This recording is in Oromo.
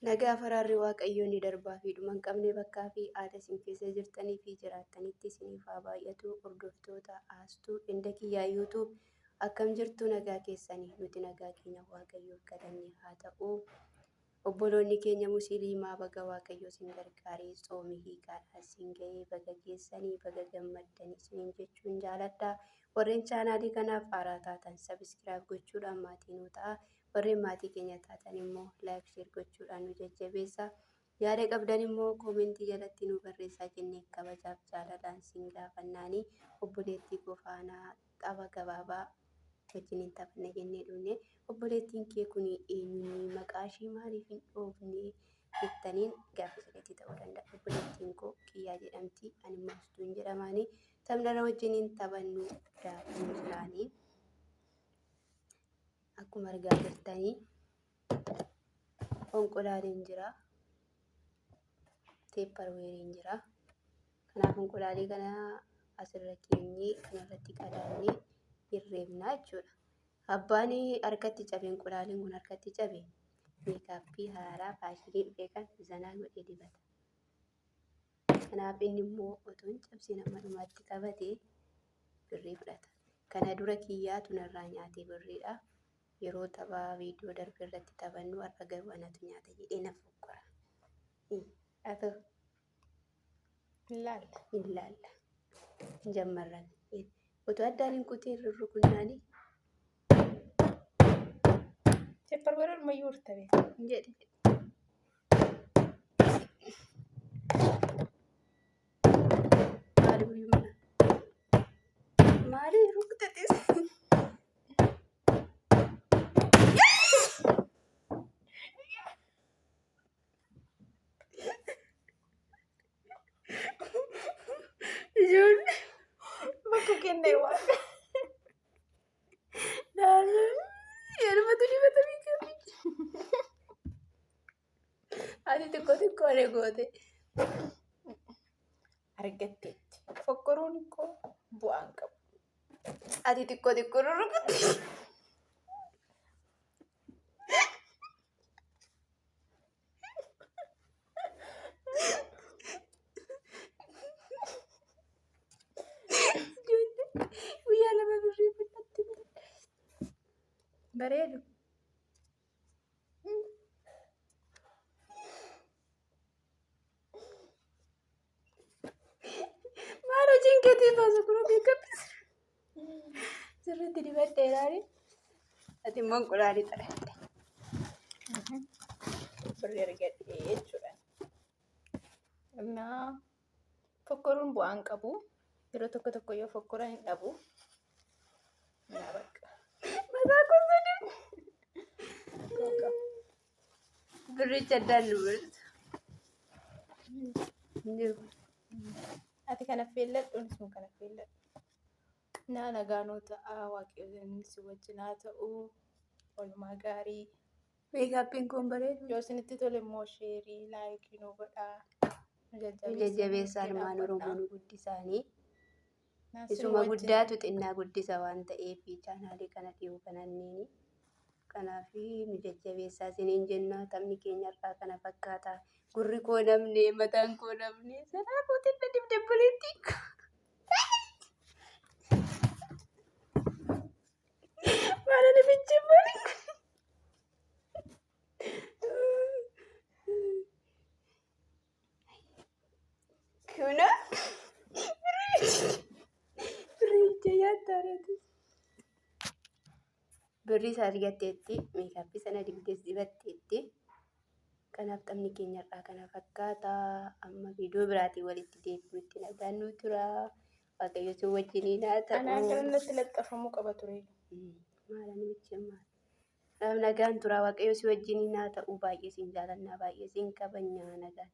Nagaa faraarri waaqayyoon ni darbaa fi dhuma hin qabne bakkaa fi haala isin keessa jirtanii fi jiraattanitti isiniif haa baay'atu. Hordoftoota aastuu Indakiyyaa YouTube akkam jirtu nagaa keessanii nuti nagaa keenya waaqayyoof kadhannee haa ta'u. Obboloonni keenya musliimaa baga waaqayyo isin gargaaree xoomii hiikaadhaa isin ga'ee baga geessanii baga gammaddanii isiniin jechuun jaaladha. Warreen chaanaalii kanaaf haaraa taatan sabiskiraayib gochuudhaan maatii nu ta'a. Warreen maatii keenya taatan immoo laayik sheer gochuudhaan nu jajjabeessa. Yaada qabdan immoo koomentii jalatti nu barreessaa jennee kabajaaf jaalalaan siin gaafannaani. Obboleettii gofaanaa tapha gabaabaa wajjiniin taphanna jennee dhufne. Obboleettiin kee kun eenyuun maqaa ishii maaliif hin dhoofne jettaniin gaaffileetti ta'uu danda'a. Obboleettiin koo Kiyyaa jedhamti. Ani Maastuun jedhamaani. Taphna wajjiniin taphannu daafuu jiraanii. Akkuma argaa jirtanii onqolaaliin jira, teepparweeriin jira. Kanaaf onqolaalii kana asirra keenyee kanarratti qadaadnee hirreefnaa jechuudha. Abbaan harkatti cabe onqolaaliin kun harkatti cabe meekaappii haaraa faashinii dhufe kan zanaa godhee dibata. Kanaaf inni immoo otoo hin cabsiin amma dhumaatti qabatee birrii fudhata. Kana dura Kiyyaatu narraa nyaatee birriidha. Yeroo taphaa viidiyoo darbe irratti taphannu har'a garuu anatu nyaata jedhee na fokkora. Haa ta'u ilaalla jammarran otoo addaan hin kutiin rurrukunnaanii teepparweeriin mayyuu urtabe jedhe. Maaliif rukutate? bakka kennee waan yerumatu dibata meekaappii. Ati xiqqoo goote argatteetti. Fokkoruun koo bu'aan qabu. Ati xiqqoo rurrukutte. Guyyaa lama birrii fudhatti bareedu. maal hojiin keetii baasu kun meekaappii sirriitti dibadheeraani. Ati immoo onqolaalii xaladhe. Birrii argadhee jechuudha. Innaa fokkoruun bu'aan qabu. Yeroo tokko tokko yoo fokkoran hin dhabu. Naa bakka. Mataa kuusadhu. Birricha addaan nu birtu. Ati kana feelladhu innis mun kana feelladhu. Naa nagaanoo ta'a waaqayyoon si wajjin haa ta'u. Oolmaa gaarii. Meekaappiin kun bareedu. Yoo isinitti tole immoo sheerii laayikii nu godhaa. Jajjabeessaan maan Oromoo nu guddisaanii. Isuma guddaatu xinnaa guddisa waan ta'eef chaanaalii kana dhiyoo kananneeni. Kanaaf nu jajjabeessaa isiniin jenna. Taphni keenya irraa kana fakkaata. Gurri koo namne mataan koo namne sanaa kootiin na dibdabaleetti. Maala namichi maali? Kuna birrii isaa argatteetti meekaappii sana dibdees dibatteetti. Kanaaf taphni keenya irraa kana fakkaata. Amma viidiyoo biraatiin walitti deebinutti nagaan nu tura. Waaqayyo si wajjiniin haa ta'u. Anaan kanatti laxxafamuu qaba ture. Maala namichi maal? Nagaan tura waaqayyo si wajjiniin haa ta'u. Baay'ee siin jaalannaa baay'ee siin kabajnaa nagaan.